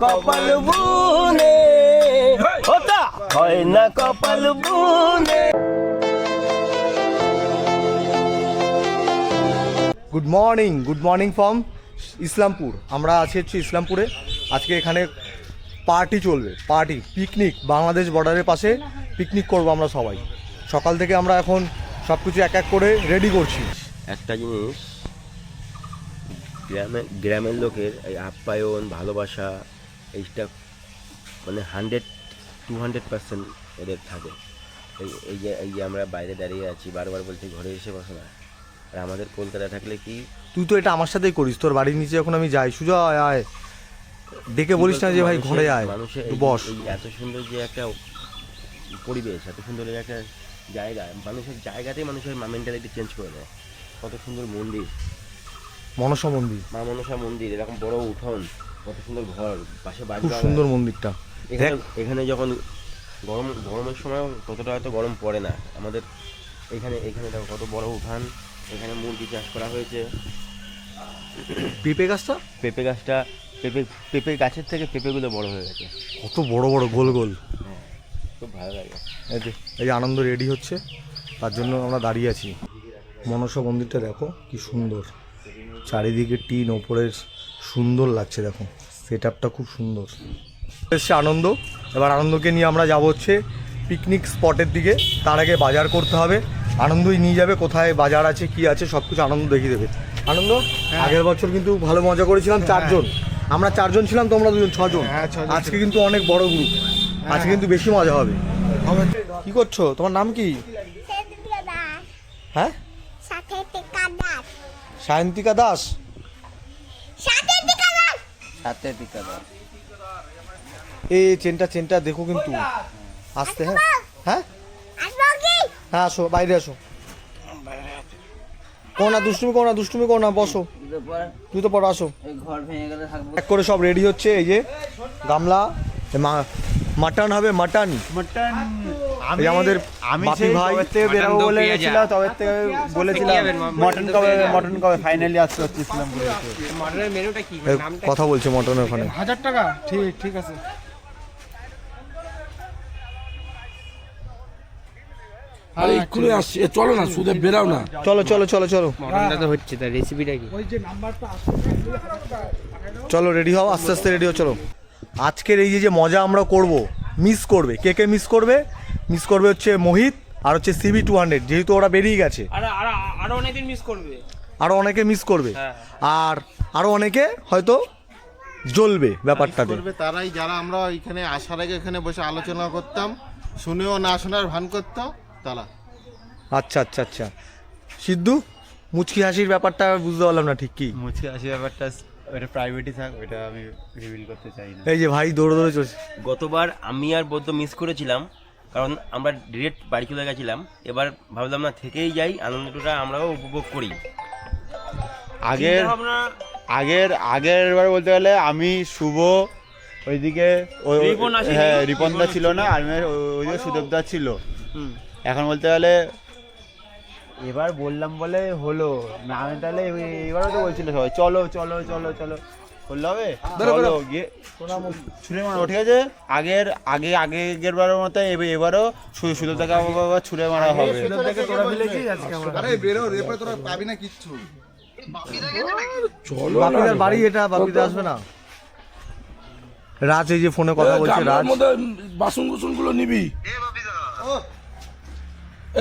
কপাল বুনে ওটা হয় না কপাল বুনে। Good morning from Islampur. আমরা আছি ইসলামপুরে। আজকে এখানে পার্টি চলবে, পিকনিক। বাংলাদেশ বর্ডারের পাশে পিকনিক করব আমরা সবাই। সকাল থেকে আমরা এখন সব কিছু এক এক করে রেডি করছি। একটা জিনিস, গ্রামের লোকের এই আপ্যায়ন, ভালোবাসা, এইটা মানে 100-200% এদের থাকে। এই যে আমরা বাইরে দাঁড়িয়ে আছি, বারবার বলছি ঘরে এসে বসো না। আর আমাদের কলকাতায় থাকলে কি, তুই তো এটা আমার সাথেই করিস। তোর বাড়ির নিচে যখন আমি যাই, সুজয় আয় ডেকে বলিস না যে ভাই ঘরে আয়, মানুষের বস। এত সুন্দর যে একটা পরিবেশ, এত সুন্দর একটা জায়গা, মানুষের জায়গাতেই মানুষের মেন্টালিটি চেঞ্জ করে দেয়। কত সুন্দর মন্দির, মনসা মন্দির, মা মনসা মন্দির, এরকম বড় উঠোন, কত সুন্দর ঘর, পাশে বাড়ি, খুব সুন্দর মন্দিরটা। এখানে যখন গরমের সময় ততটা হয়তো গরম পড়ে না আমাদের এখানে দেখো কত বড় উঠান। এখানে মুরগি চাষ করা হয়েছে। পেঁপে গাছটা পেঁপে গাছের থেকে পেঁপেগুলো বড় হয়ে গেছে, কত বড় বড় গোল গোল। হ্যাঁ, খুব ভালো লাগে। এই আনন্দ রেডি হচ্ছে, তার জন্য আমরা দাঁড়িয়ে আছি। মনসা মন্দিরটা দেখো কি সুন্দর, চারিদিকে টিন, ওপরের সুন্দর লাগছে। দেখো সেট আপটা খুব সুন্দর এসছে। আনন্দ, এবার আনন্দকে নিয়ে আমরা যাবো হচ্ছে পিকনিক স্পটের দিকে। তার আগে বাজার করতে হবে। আনন্দই নিয়ে যাবে কোথায় বাজার আছে, কি আছে, সব কিছু আনন্দ দেখিয়ে দেবে। আনন্দ, আগের বছর কিন্তু ভালো মজা করেছিলাম, 4 জন। আমরা 4 জন ছিলাম, তোমরা 2 জন, 6 জন। আজকে কিন্তু অনেক বড় গ্রুপ, আজকে কিন্তু বেশি মজা হবে। কি করছো? তোমার নাম কি? হ্যাঁ, সায়ন্তিকা দাস। এই চেনটা দেখো কিন্তু আসতে। হ্যাঁ আসো, বাইরে আসো। দুষ্টুমি করো না, বসো। তুই তো পড়ো, আসো। এক করে সব রেডি হচ্ছে। এই যে গামলা, মাটন হবে, মাটন। এই আমাদের বাপি ভাই বেরাবো বলেছিল, তবে বলেছিলাম মটন কবে ফাইনালি আসতে হচ্ছে ইসলামপুরে। মটনের মেনুটা কি, কথা বলছে মটনের ওখানে। 1000 টাকা। ঠিক আছে। আরে এক্ষুনি আসছি, চলো না, শুধু বেরাও না। চলো মটনটা তো হচ্ছে, তার রেসিপিটা কি? চলো রেডি হও, আস্তে আস্তে রেডি হও, চলো। আজকের এই যে মজা আমরা করব, মিস করবে কে মিস করবে হচ্ছে মোহিত আর হচ্ছে সিবি 200, যেহেতু ওরা বেরিয়ে গেছে। আরো অনেকদিন মিস করবে, আরো অনেকে মিস করবে, আর আরো অনেকে হয়তো জ্বলবে ব্যাপারটাতে। তারাই যারা আমরা এখানে আসার আগে এখানে বসে আলোচনা করতাম, শুনেও না শোনার ভান করতাম তারা। আচ্ছা। সিদ্ধু, মুচকি হাসির ব্যাপারটা বুঝতে পারলাম না ঠিক কি। মুচকি হাসির ব্যাপারটা ওটা প্রাইভেটই থাক, ওটা আমি রিভিল করতে চাই না। এই যে ভাই দৌড়ে চলছে। গতবার আমি আর বৌদ্ধ মিস করেছিলাম, কারণ আমরা ডিরেক্ট বাড়ি চলে গেছিলাম। এবার ভাবলাম না, থেকেই যাই, আনন্দটা আমরাও উপভোগ করি। আগের বার বলতে গেলে আমি শুভ, ওইদিকে রিপনদা ছিল না, আর ওইদিকে সুদেবদা ছিল। এখন বলতে গেলে এবার বললাম বলে হলো না, আমি তাহলে এবারও তো বলছিল সবাই চলো বললে হবে, চলো গিয়ে ছুঁড়ে মারো। ঠিক আছে, আগের বারের মতো এবারও সুদেবদাকে আবার ছুঁড়ে মারা হবে। বাপিদার বাড়ি এটা, বাপিদা আসবে না। রাজ এই যে ফোনে কথা বলছে, রাজ বাসন কুসন গুলো নিবি।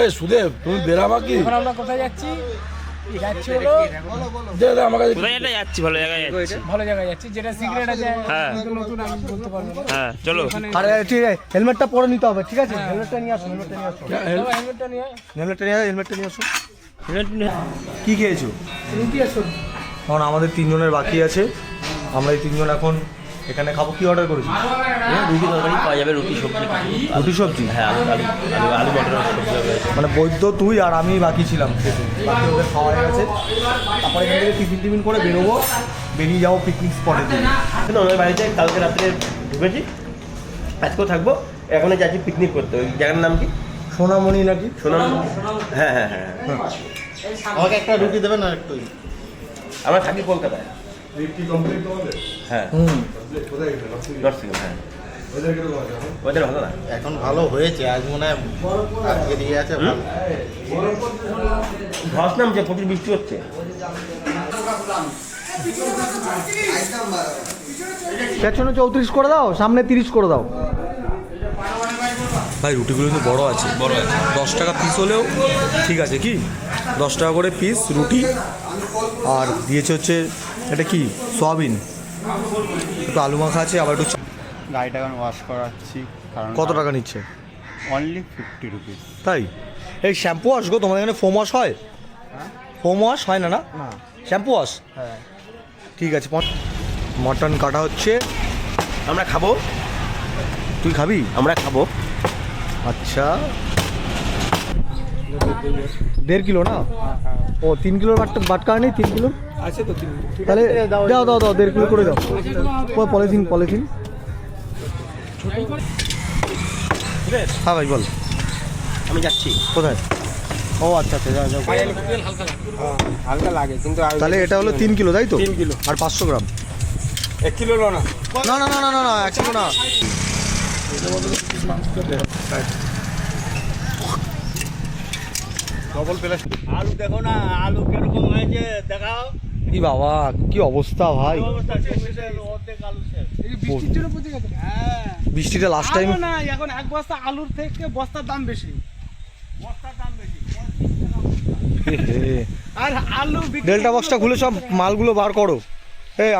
এই সুদেব, তুমি বেরাবা কি? আমরা কোথায় যাচ্ছি? ভালো জায়গায় যাচ্ছি, যেটা সিক্রেট আছে। নতুন আমি বলতে পারবো না। চলো। আরে ঠিক আছে, হেলমেটটা পরে নিতে হবে। ঠিক আছে, হেলমেটটা নিয়ে আসো। হেলমেটটা নিয়ে আসো। কি খেয়েছো? রুটি আসো। এখন আমাদের 3 জনের বাকি আছে। আমরা এই 3 জন এখন এখানে খাবো। কি অর্ডার করেছি? রুটি তরকারি পাওয়া যাবে, রুটি সবজি। হ্যাঁ, আলু মটর সবজি হবে। মানে বৈদ্য, তুই আর আমি বাকি ছিলাম, বাকি ওদের খাওয়া হয়ে গেছে। তারপরে এখান থেকে টিফিন করে বেরিয়ে যাবো পিকনিক স্পটের দিকে। ওদের বাড়িতে কালকে রাত্রে ঢুকেছি, আজকেও থাকবো। এখন যাচ্ছি পিকনিক করতে। ওই জায়গার নাম কি? সোনামণি নাকি? হ্যাঁ। আমাকে একটা রুটি দেবেন আর একটু। আমরা থাকি কলকাতায়। হ্যাঁ হ্যাঁ ওদের ভালো না এখন ভালো হয়েছে, আজ মনে হয় আজকে দিয়ে আছে ভালো। ধস নামছে, প্রচুর বৃষ্টি হচ্ছে। পেছনে 34 করে দাও, সামনে 30 করে দাও। ভাই রুটিগুলো কিন্তু বড় আছে, 10 টাকা পিস হলেও ঠিক আছে। কি 10 টাকা করে পিস রুটি, আর দিয়েছে হচ্ছে এটা কি সয়াবিন, একটু আলু মাখা আছে, আবার একটু গাড়িটা এখন ওয়াশ করাচ্ছি, কারণ কত টাকা নিচ্ছে? Only 50 rupees. তাই? এই শ্যাম্পু ওয়াশ গো, তোমাদের এখানে ফোম ওয়াশ হয়? ফোম ওয়াশ হয় না? না শ্যাম্পু ওয়াশ। হ্যাঁ ঠিক আছে। মটন কাটা হচ্ছে, আমরা খাবো। তুই খাবি? আমরা খাবো। আচ্ছা 1.5 কিলো না? ও 3 কিলোর বাটকা নেই? 3 কিলো আছে তো 3 তাহলে দাও দাও দাও 1.5 কিলো করে দাও। Polythene polythene. হ্যাঁ ভাই বল। আমি যাচ্ছি। কোথায়? ও আচ্ছা আচ্ছা, যাও যাও। হালকা লাগে কিন্তু তাহলে এটা হলো 3 কিলো তাই তো? 3 কিলো আর 500 গ্রাম। 1 কিলো না। না না না না না না 1 কিলো না। আলু দেখো না, আলু কিরকম হয়েছে দেখাও। কি বাবা, কি অবস্থা ভাই। বৃষ্টির জন্য পচে গেছে। হ্যাঁ বৃষ্টিটা লাস্ট টাইম। না এখন এক বস্তা আলুর থেকে বস্তার দাম বেশি। আর আলু ডেল্টা বক্সটা খুলে সব মালগুলো বার করো।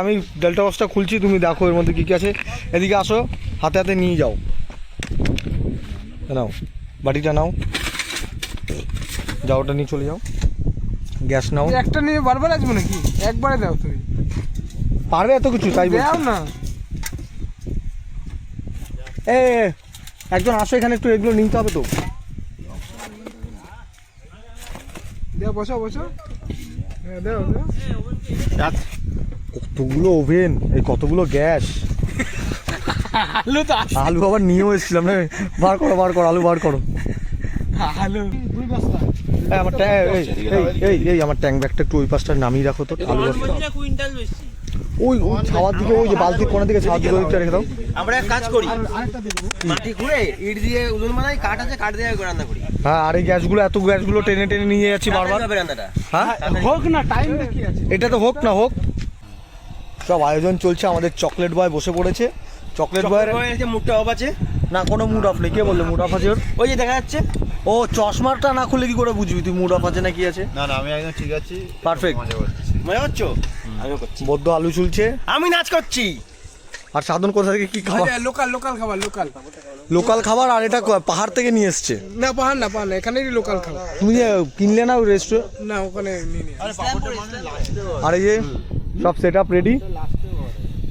আমি ডেল্টা বক্সটা খুলছি, তুমি দেখো এর মধ্যে কী কী আছে। এদিকে আসো, হাতে হাতে নিয়ে যাও। নাও বাটিটা নাও, যাও ওটা নিয়ে চলে যাও। গ্যাস নাও। একটা নিয়ে বারবার আসবো নাকি? একবারে দাও তুমি। পারবে এত কিছু? তাই দাও বলছি। না। একজন আসো এখানে, একটু এগুলো নিতে হবে তো। দাও, বসো বসো। হ্যাঁ দাও দাও। কতগুলো ওভেন, এই কতগুলো গ্যাস। আলু তো আলু আবার নিয়েও এসেছিলাম না। বার করো বার করো, আলু বার করো। আলু 2 বস্তা। আমার এই আমার ট্যাঙ্ক ব্যাগটা একটু ওই পাশটা নামিয়ে রাখো তো। আলু বস্তা ওই ওই ছাওয়ার দিকে, ওই যে বালতির কোণার দিকে ছাওয়ার দিকে ওইটা রেখে দাও। আমরা এক কাজ করি, মাটি খুঁড়ে ইট দিয়ে উনুন বানাই, কাঠ আছে, কাঠ দিয়ে রান্না করি। হ্যাঁ, আর এই গ্যাসগুলো, এত গ্যাসগুলো টেনে টেনে নিয়ে যাচ্ছি বারবার। রান্নাটা হ্যাঁ হোক না, টাইম দেখি আছে। এটা তো হোক না হোক। সব আয়োজন চলছে, আমাদের চকলেট বয় বসে পড়েছে। চকলেট বয়ের মুখটা অফ আছে না, কোনো মুড অফ নেই। কে বললো মুড অফ আছে ওর? ওই যে দেখা যাচ্ছে। ও চশমাটা না খুলে কি করে বুঝবি তুই মুড অফ আছে না কি আছে? না না, আমি একদম ঠিক আছি, পারফেক্ট। মজা করছো? আমিও করছি। বদ্ধ আলু চুলছে, আমি নাচ করছি। আর সাধন কোথা থেকে কি খাবার? লোকাল লোকাল খাবার, লোকাল। লোকাল খাবার। আর এটা পাহাড় থেকে নিয়ে এসছে। না পাহাড় না, পাহাড় না, এখানেরই লোকাল খাবার। তুমি যে কিনলে না ওই রেস্টুরেন্ট? না ওখানে নিয়ে নিয়ে। আর এই যে সব সেট আপ রেডি।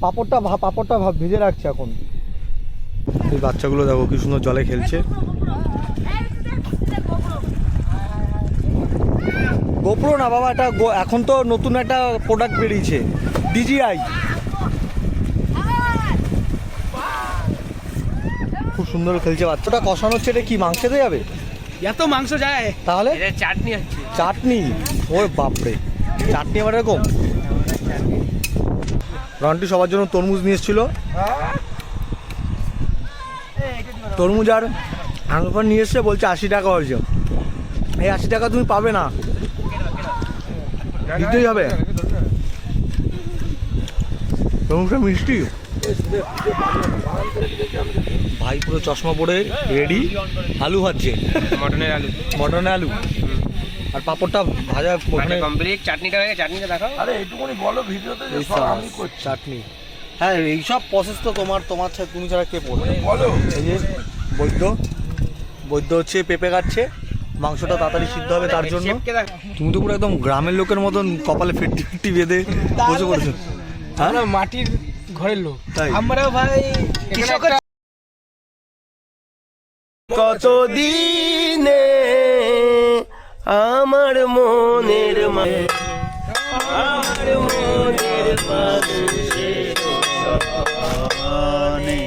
পাপড়টা ভেজে রাখছে এখন। এই বাচ্চাগুলো দেখো কি সুন্দর জলে খেলছে। গোপ্রো না বাবা, এটা এখন তো নতুন একটা প্রোডাক্ট বেরিয়েছে, DJI। খুব সুন্দর খেলছে বাচ্চাটা। কষানো হচ্ছে, এটা কি মাংসতে যাবে? এত মাংস যায় তাহলে চাটনি আছে। চাটনি? ওরে বাপরে, চাটনি আবার এরকম? রন্টি সবার জন্য তরমুজ নিয়ে এসেছিল। তরমুজ আর আঙুর নিয়ে এসছে, বলছে 80 টাকা হয়েছে। এই 80 টাকা তুমি পাবে না, দিতেই হবে। তরমুজটা মিষ্টি। ভাই পুরো চশমা পরে রেডি, আলু ভাজছে। মটনের আলু আর পাপড়টা ভাজা কমপ্লিট। চাটনিটা হয়ে গেছে, চাটনিটা দেখাও। আরে এইটুকুনি বলো ভিডিওতে যে সব আমি করছি। চাটনি। হ্যাঁ, এইসব প্রসেস তো তোমার তুমি ছাড়া কে পড়বে? বলো। এই যে বৈদ্য হচ্ছে পেঁপে কাটছে, মাংসটা তাড়াতাড়ি সিদ্ধ হবে তার জন্য। তুমি তো পুরো একদম গ্রামের লোকের মতন কপালে ফিটটি বেঁধে বসে পড়েছো। আমরা মাটির ঘরের লোক। তাই? আমরাও ভাই কতদিনে আমার মনের আমার মনের মানুষের সনে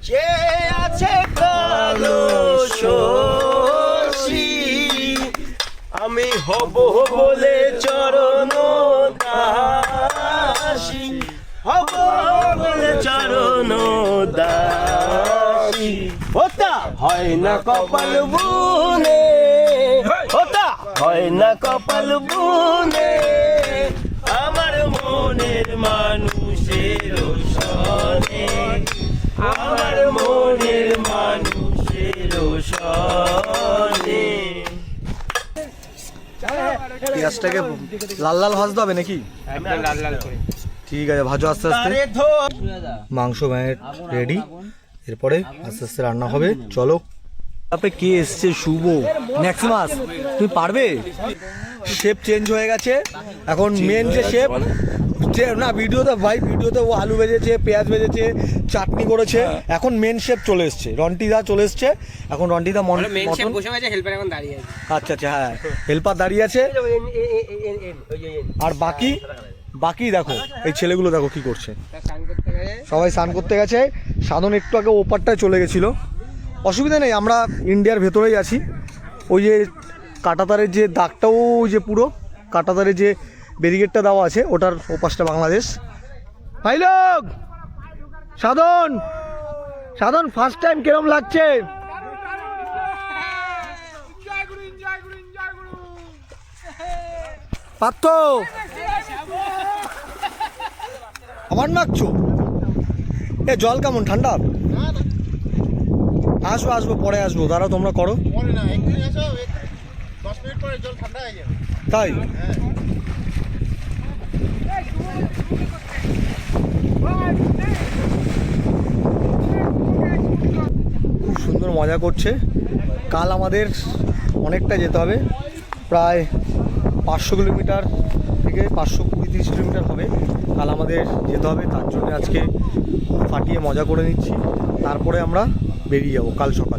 যে আছে কাল আমি হব বলে চরণ দাসী, হব বলে চরণ দাসী। ওটা হয় না কপাল বুনে, ওটা হয় না কপাল বুনে, আমার মনের মানুষের সনে, আমার মনের মানুষের সনে। পেঁয়াজটাকে লাল লাল ভাজতে হবে নাকি? লাল লাল করে। ঠিক আছে, ভাজো আস্তে আস্তে। মাংস রেডি, এরপরে আস্তে আস্তে রান্না হবে। চলো। তারপরে কে এসছে? শুভ। ম্যাক্সিমাস, তুমি পারবে? শেপ চেঞ্জ হয়ে গেছে, এখন মেন যে শেপ না, ভিডিওতে ভাই, ভিডিওতে ও আলু ভেজেছে, পেঁয়াজ ভেজেছে, চাটনি করেছে, এখন মেন শেপ চলে এসছে, রন্টিদা চলে এসছে। এখন রন্টিদা মেন শেফ বসে গেছে, হেল্পার এখন দাঁড়িয়ে আছে। আচ্ছা আচ্ছা, হ্যাঁ, হেল্পার দাঁড়িয়ে আছে। আর বাকি দেখো, এই ছেলেগুলো দেখো কি করছে, সবাই স্নান করতে গেছে। সাধন একটু আগে ওপারটায় চলে গেছিল, অসুবিধা নেই, আমরা ইন্ডিয়ার ভেতরেই আছি। ওই যে কাঁটাতারের যে দাগটাও, ওই যে পুরো কাঁটাতারের যে ব্যারিকেডটা দেওয়া আছে, ওটার ওপাশটা বাংলাদেশ। ভাই লোক, সাধন ফার্স্ট টাইম কিরম লাগছে? পাত্র আমার নাকছো, এ জল কেমন? ঠান্ডা? আসবো পরে আসবো, দাঁড়াও, তোমরা করো। তাই? খুব সুন্দর মজা করছে। কাল আমাদের অনেকটা যেতে হবে, প্রায় 500 কিলোমিটার থেকে 520-30 কিলোমিটার হবে কাল আমাদের যেতে হবে। তার জন্য আজকে ফাটিয়ে মজা করে নিচ্ছি, তারপরে আমরা বেরিয়ে যাবো কাল সকালে।